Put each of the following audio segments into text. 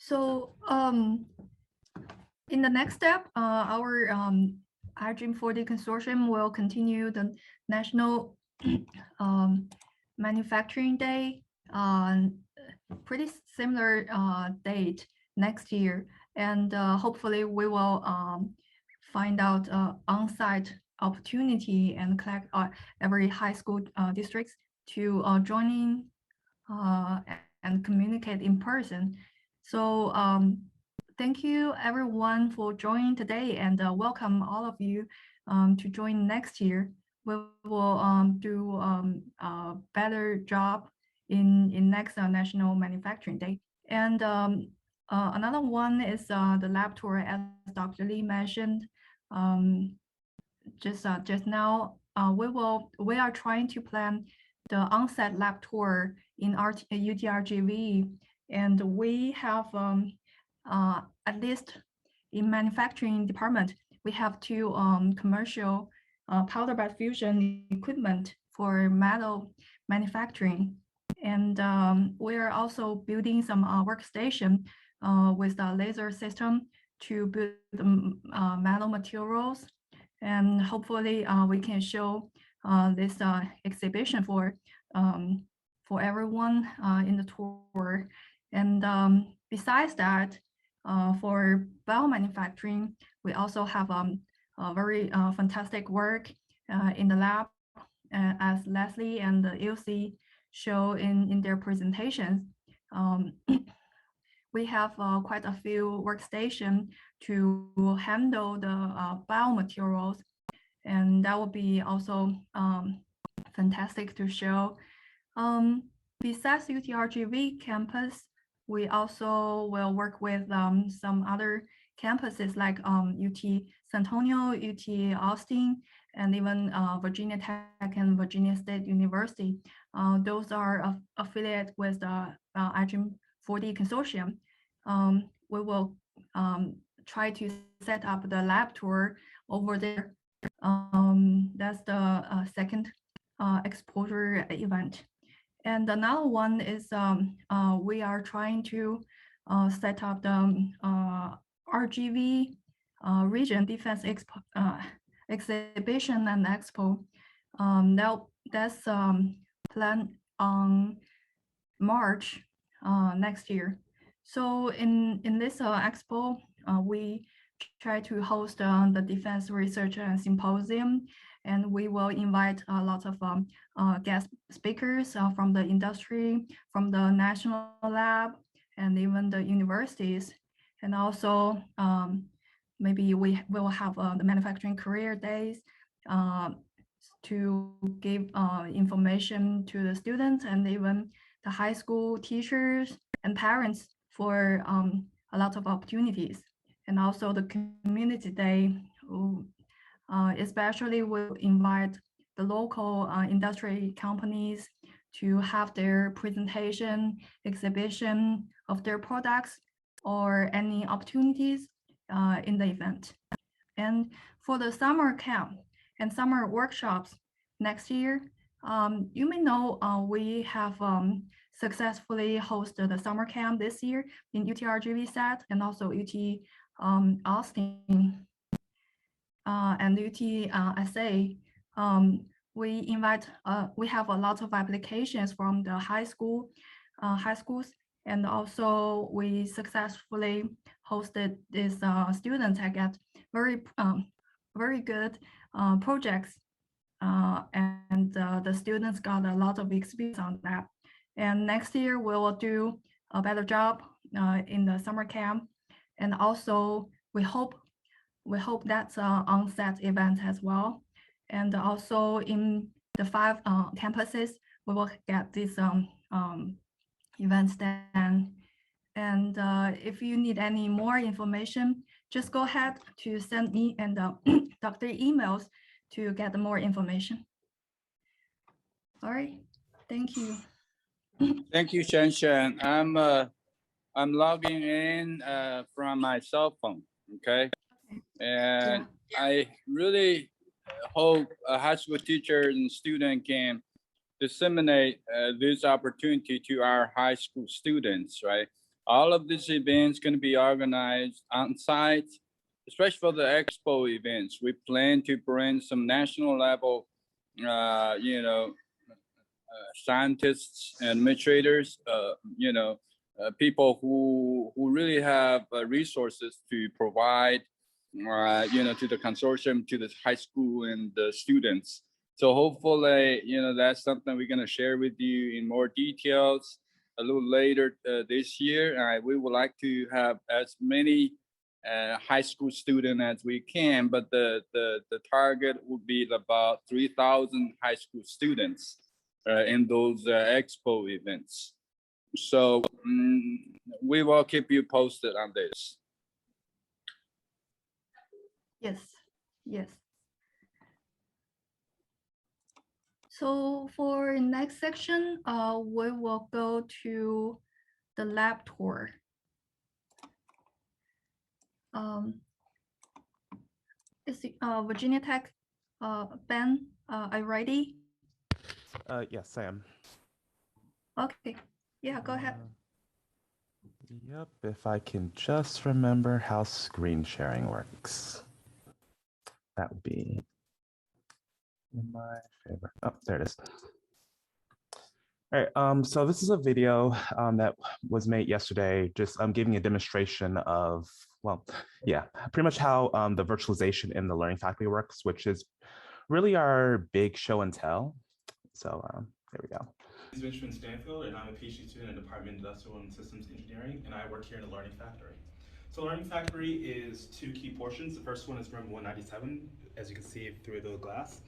So in the next step, our UTRGV consortium will continue the National Manufacturing Day, pretty similar date next year. And hopefully we will find out on-site opportunity and collect every high school districts to join in and communicate in person. So thank you everyone for joining today, and welcome all of you to join next year. We will do a better job in next National Manufacturing Day. And another one is the lab tour, as Dr. Lee mentioned just now. We are trying to plan the on-site lab tour in UTRGV, and we have at least in manufacturing department, we have two commercial powder bed fusion equipment for metal manufacturing. And we are also building some workstation with the laser system to build metal materials. And hopefully we can show this exhibition for everyone in the tour. And besides that, for biomanufacturing, we also have a very fantastic work in the lab, as Leslie and Ilse show in their presentations. We have quite a few workstations to handle the biomaterials, and that will be also fantastic to show. Besides UTRGV campus, we also will work with some other campuses like UT San Antonio, UT Austin, and even Virginia Tech and Virginia State University. Those are affiliated with the UTRGV consortium. We will try to set up the lab tour over there. That's the second exposure event. And another one is we are trying to set up the RGV region defense exhibition and expo. That's planned on March next year. So in this expo, we try to host the defense research and symposium, and we will invite a lot of guest speakers from the industry, from the national lab, and even the universities. And also maybe we will have the manufacturing career days to give information to the students and even the high school teachers and parents for a lot of opportunities. And also the community day, especially will invite the local industry companies to have their presentation, exhibition of their products or any opportunities in the event. And for the summer camp and summer workshops next year, you may know we have successfully hosted the summer camp this year in UTRGV set and also UT Austin and UTSA. We have a lot of applications from the high schools, and also we successfully hosted these students. I get very good projects, and the students got a lot of experience on that. And next year we will do a better job in the summer camp, and also we hope that's on-set event as well. And also in the 5 campuses, we will get these events done. And if you need any more information, just go ahead to send me and Dr. emails to get more information. All right, thank you. Thank you, Shen. I'm logging in from my cell phone, okay? And yeah. I really hope a high school teacher and student can disseminate this opportunity to our high school students, right? All of these events going to be organized on site, especially for the expo events. We plan to bring some national level, scientists and administrators, people who really have resources to provide, to the consortium, to the high school and the students. So hopefully, that's something we're going to share with you in more details a little later this year. We would like to have as many high school students as we can, but the target would be about 3,000 high school students in those expo events. So we will keep you posted on this. Yes, yes. So for next section, we will go to the lab tour. Is Virginia Tech, Ben, are you ready? Yes, I am. Okay, yeah, go ahead. Yep, if I can just remember how screen sharing works. That would be in my favor. Oh, there it is. All right, so this is a video that was made yesterday, just giving a demonstration of, well, yeah, pretty much how the virtualization in the Learning Factory works, which is really our big show and tell. So there we go. My name is Benjamin Stanfield, and I'm a PhD student in the Department of Industrial and Systems Engineering, and I work here in the Learning Factory. So Learning Factory is two key portions. The first one is room 197, as you can see through the glass.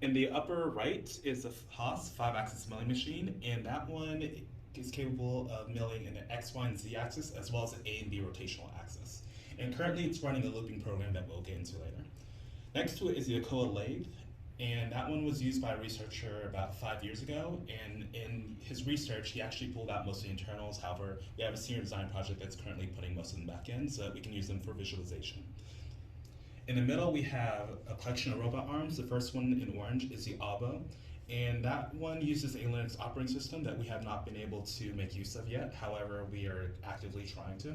In the upper right is the Haas 5-axis milling machine, and that one is capable of milling in the X, Y, and Z axis, as well as an A and B rotational axis. And currently it's running a looping program that we'll get into later. Next to it is the Akoa lathe, and that one was used by a researcher about 5 years ago, and in his research he actually pulled out most of the internals. However, we have a senior design project that's currently putting most of them back in so that we can use them for visualization. In the middle we have a collection of robot arms. The first one in orange is the Abo, and that one uses a Linux operating system that we have not been able to make use of yet. However, we are actively trying to.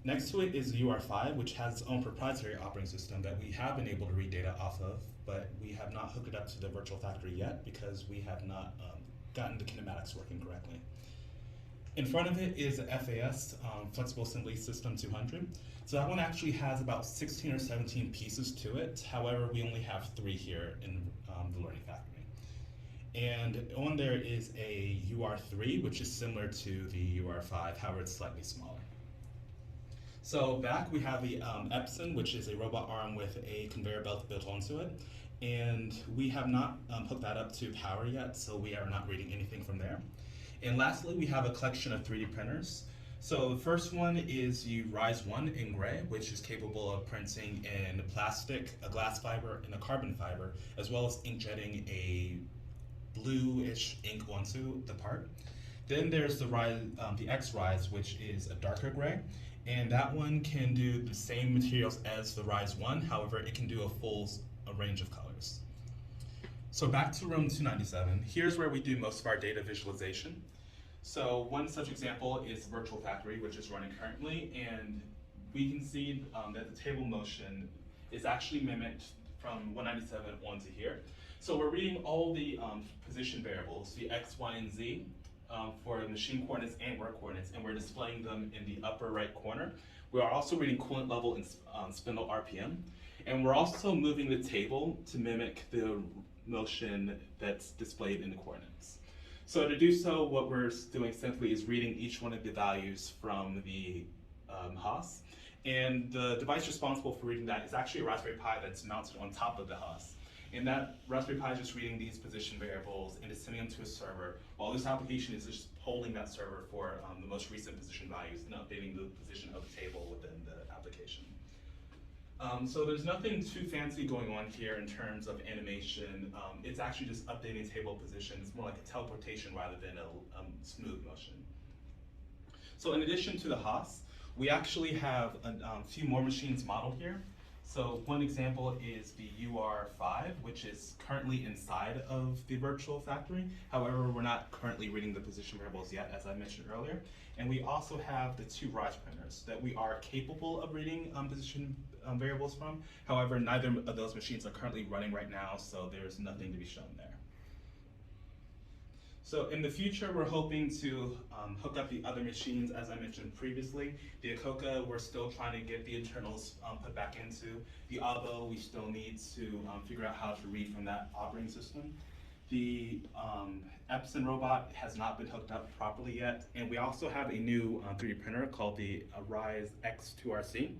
Next to it is the UR5, which has its own proprietary operating system that we have been able to read data off of, but we have not hooked it up to the virtual factory yet because we have not gotten the kinematics working correctly. In front of it is the FAS, Flexible Assembly System 200. So that one actually has about 16 or 17 pieces to it. However, we only have 3 here in the Learning Factory. And on there is a UR3, which is similar to the UR5, however it's slightly smaller. So back we have the Epson, which is a robot arm with a conveyor belt built onto it. And we have not hooked that up to power yet, so we are not reading anything from there. And lastly, we have a collection of 3D printers. So the first one is the Rise 1 in gray, which is capable of printing in plastic, a glass fiber, and a carbon fiber, as well as inkjetting a bluish ink onto the part. Then there's the X-Rise, which is a darker gray, and that one can do the same materials as the Rise 1, however, it can do a full range of colors. So back to room 297, here's where we do most of our data visualization. So one such example is Virtual Factory, which is running currently, and we can see that the table motion is actually mimicked from 197 onto here. So we're reading all the position variables, the X, Y, and Z, for machine coordinates and work coordinates, and we're displaying them in the upper right corner. We are also reading coolant level and spindle RPM, and we're also moving the table to mimic the motion that's displayed in the coordinates. So to do so, what we're doing simply is reading each one of the values from the Haas, and the device responsible for reading that is actually a Raspberry Pi that's mounted on top of the Haas. And that Raspberry Pi is just reading these position variables and is sending them to a server, while this application is just holding that server for the most recent position values and updating the position of the table within the application. So there's nothing too fancy going on here in terms of animation. It's actually just updating table position. It's more like a teleportation rather than a smooth motion. So in addition to the Haas, we actually have a few more machines modeled here. So one example is the UR5, which is currently inside of the virtual factory. However, we're not currently reading the position variables yet, as I mentioned earlier. And we also have the two RISE printers that we are capable of reading position variables from. However, neither of those machines are currently running right now, so there's nothing to be shown there. So in the future, we're hoping to hook up the other machines, as I mentioned previously. The Akoka, we're still trying to get the internals put back into. The Abo, we still need to figure out how to read from that operating system. The Epson robot has not been hooked up properly yet. And we also have a new 3D printer called the Rise X2RC.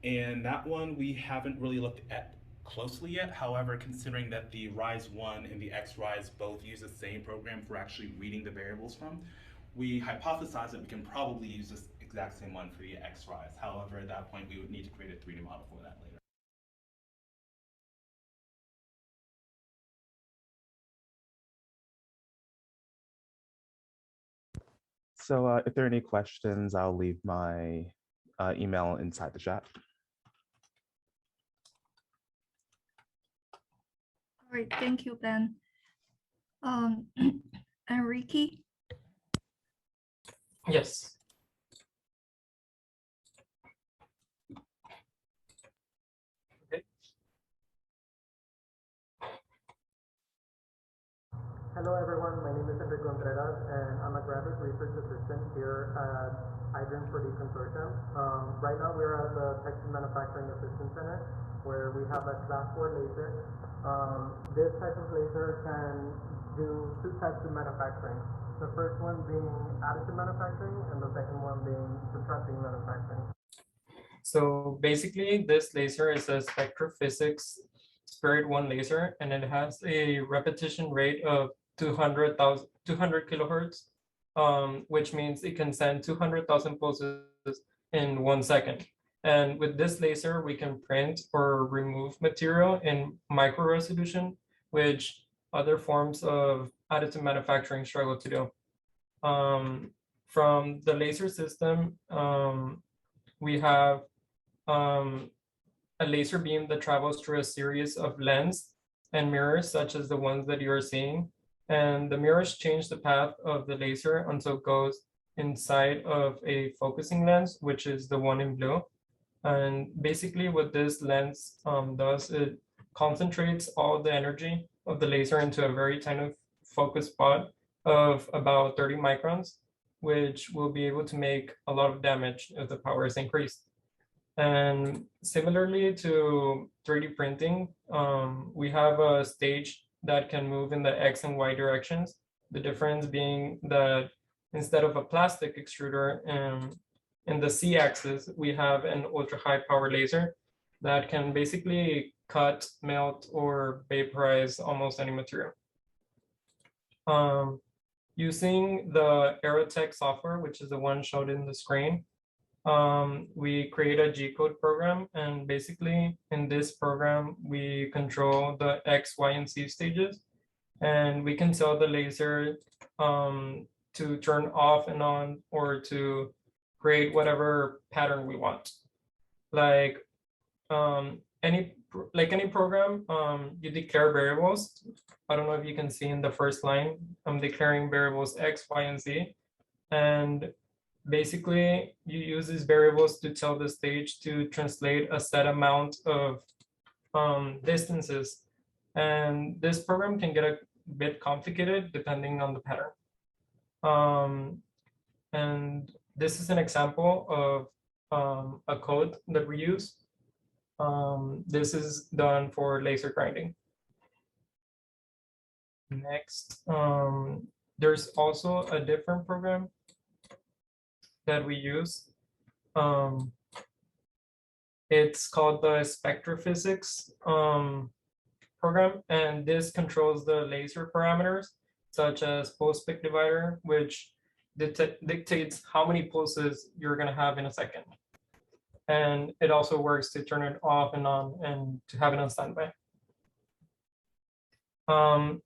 And that one we haven't really looked at closely yet. However, considering that the Rise 1 and the X Rise both use the same program for actually reading the variables from, we hypothesize that we can probably use this exact same one for the X Rise. However, at that point, we would need to create a 3D model for that later. So if there are any questions, I'll leave my email inside the chat. All right, thank you, Ben. Enrique? Yes. Okay. Hello everyone, my name is Enrique Contreras and I'm a graduate research assistant here at IDRIM 4D Consortium. Right now we're at the Texas Manufacturing Assistance Center where we have a class 4 laser. This type of laser can do two types of manufacturing. The first one being additive manufacturing and the second one being subtractive manufacturing. So basically this laser is a spectrophysics Spirit 1 laser and it has a repetition rate of 200 kilohertz, which means it can send 200,000 pulses in 1 second. And with this laser, we can print or remove material in micro resolution, which other forms of additive manufacturing struggle to do. From the laser system, we have a laser beam that travels through a series of lenses and mirrors, such as the ones that you're seeing. And the mirrors change the path of the laser until it goes inside of a focusing lens, which is the one in blue. And basically what this lens does, it concentrates all the energy of the laser into a very tiny focus spot of about 30 microns, which will be able to make a lot of damage if the power is increased. And similarly to 3D printing, we have a stage that can move in the X and Y directions. The difference being that instead of a plastic extruder in the C axis, we have an ultra high power laser that can basically cut, melt, or vaporize almost any material. Using the Aerotech software, which is the one showed in the screen, we create a G-code program, and basically in this program, we control the X, Y, and Z stages, and we can tell the laser to turn off and on or to create whatever pattern we want. Like any program, you declare variables. I don't know if you can see in the first line, I'm declaring variables X, Y, and Z, and basically, you use these variables to tell the stage to translate a set amount of distances. And this program can get a bit complicated depending on the pattern. And this is an example of a code that we use. This is done for laser grinding. Next, there's also a different program that we use. It's called the spectrophysics program, and this controls the laser parameters such as pulse peak divider, which dictates how many pulses you're going to have in a second. And it also works to turn it off and on and to have it on standby.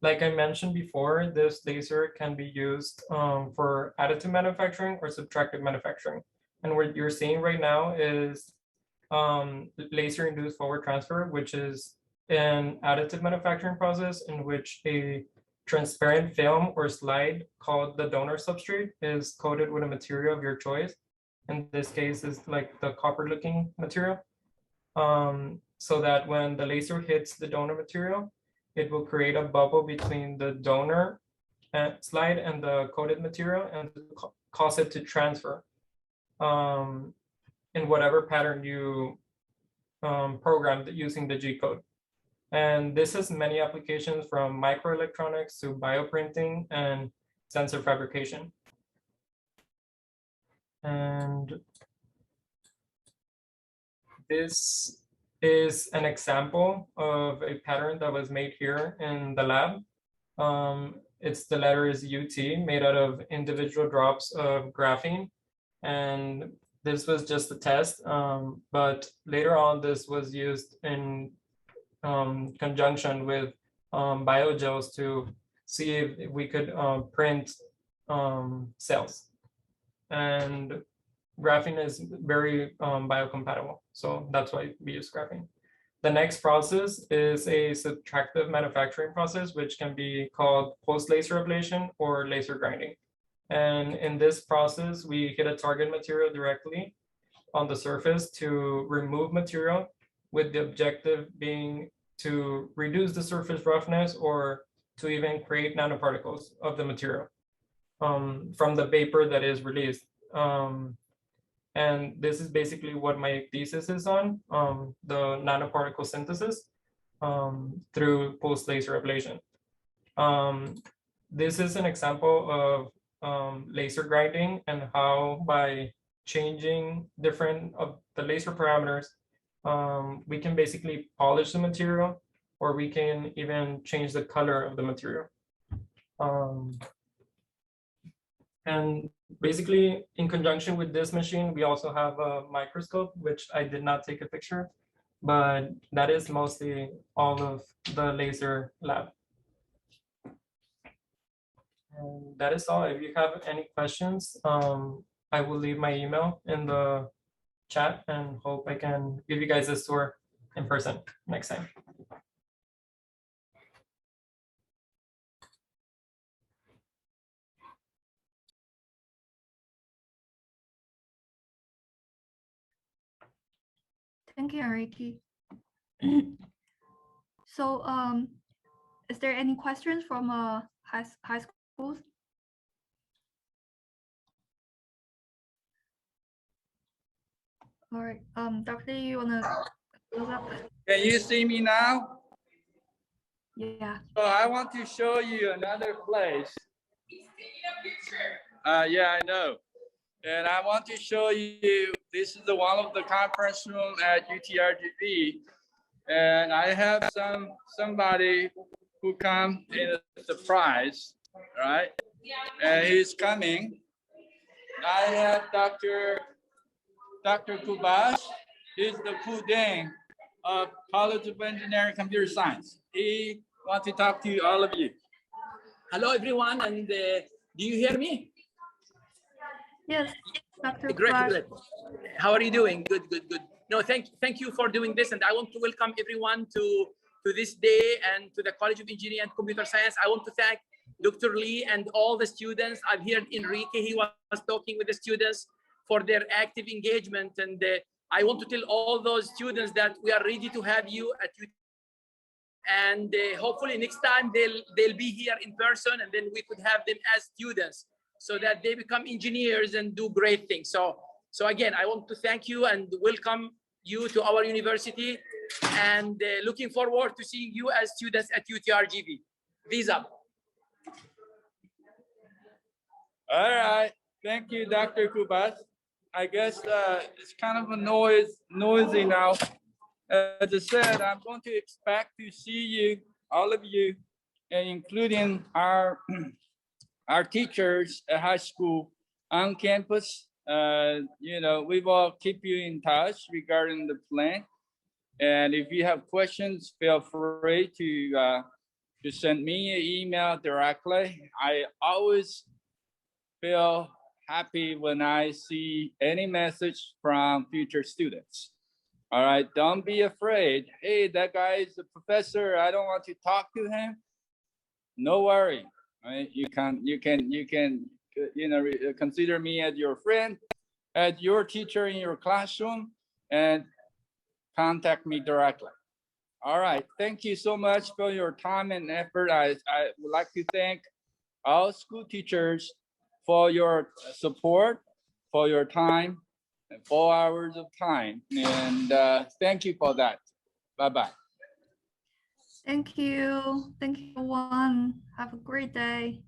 Like I mentioned before, this laser can be used for additive manufacturing or subtractive manufacturing. And what you're seeing right now is laser-induced forward transfer, which is an additive manufacturing process in which a transparent film or slide called the donor substrate is coated with a material of your choice. In this case, is like the copper-looking material, so that when the laser hits the donor material, it will create a bubble between the donor slide and the coated material and cause it to transfer in whatever pattern you programmed using the G code. And this has many applications from microelectronics to bioprinting and sensor fabrication. And this is an example of a pattern that was made here in the lab. The letter is UT, made out of individual drops of graphene. And this was just a test, but later on this was used in conjunction with biogels to see if we could print cells. And graphene is very biocompatible, so that's why we use graphene. The next process is a subtractive manufacturing process, which can be called post-laser ablation or laser grinding. And in this process, we hit a target material directly on the surface to remove material, with the objective being to reduce the surface roughness or to even create nanoparticles of the material from the vapor that is released. And this is basically what my thesis is on, the nanoparticle synthesis through post-laser ablation. This is an example of laser grinding and how by changing different of the laser parameters, we can basically polish the material, or we can even change the color of the material. And basically, in conjunction with this machine, we also have a microscope, which I did not take a picture, but that is mostly all of the laser lab. And that is all. If you have any questions, I will leave my email in the chat and hope I can give you guys this tour in person next time. Thank you, Enrique. So, is there any questions from high schools? All right, Dr. Lee, you wanna close up? Can you see me now? Yeah. So I want to show you another place. Yeah, I know. And I want to show you, this is one of the conference room at UTRGV. And I have somebody who come in a surprise, right? And he's coming. I have Dr. Kubash. He's the Puding of College of Engineering Computer Science. He wants to talk to all of you. Hello, everyone, and do you hear me? Yes, Dr. Great, Kubash. great. How are you doing? Good, good, good. No, thank you for doing this, and I want to welcome everyone to this day and to the College of Engineering and Computer Science. I want to thank Dr. Lee and all the students. I've heard Enrique, he was talking with the students for their active engagement, and I want to tell all those students that we are ready to have you at UT, and hopefully next time they'll be here in person, and then we could have them as students so that they become engineers and do great things. So again, I want to thank you and welcome you to our university, and looking forward to seeing you as students at UTRGV. These up. All right, thank you, Dr. Kubash. I guess it's kind of a noisy now. As I said, I'm going to expect to see you, all of you, and including our teachers at high school on campus. You know, we will keep you in touch regarding the plan. And if you have questions, feel free to send me an email directly. I always feel happy when I see any message from future students. All right, don't be afraid. Hey, that guy is a professor. I don't want to talk to him. No worry. Right? You can consider me as your friend, as your teacher in your classroom, and contact me directly. All right. Thank you so much for your time and effort. I would like to thank all school teachers for your support, for your time, and 4 hours of time. And thank you for that. Bye-bye. Thank you. Thank you, everyone. Have a great day.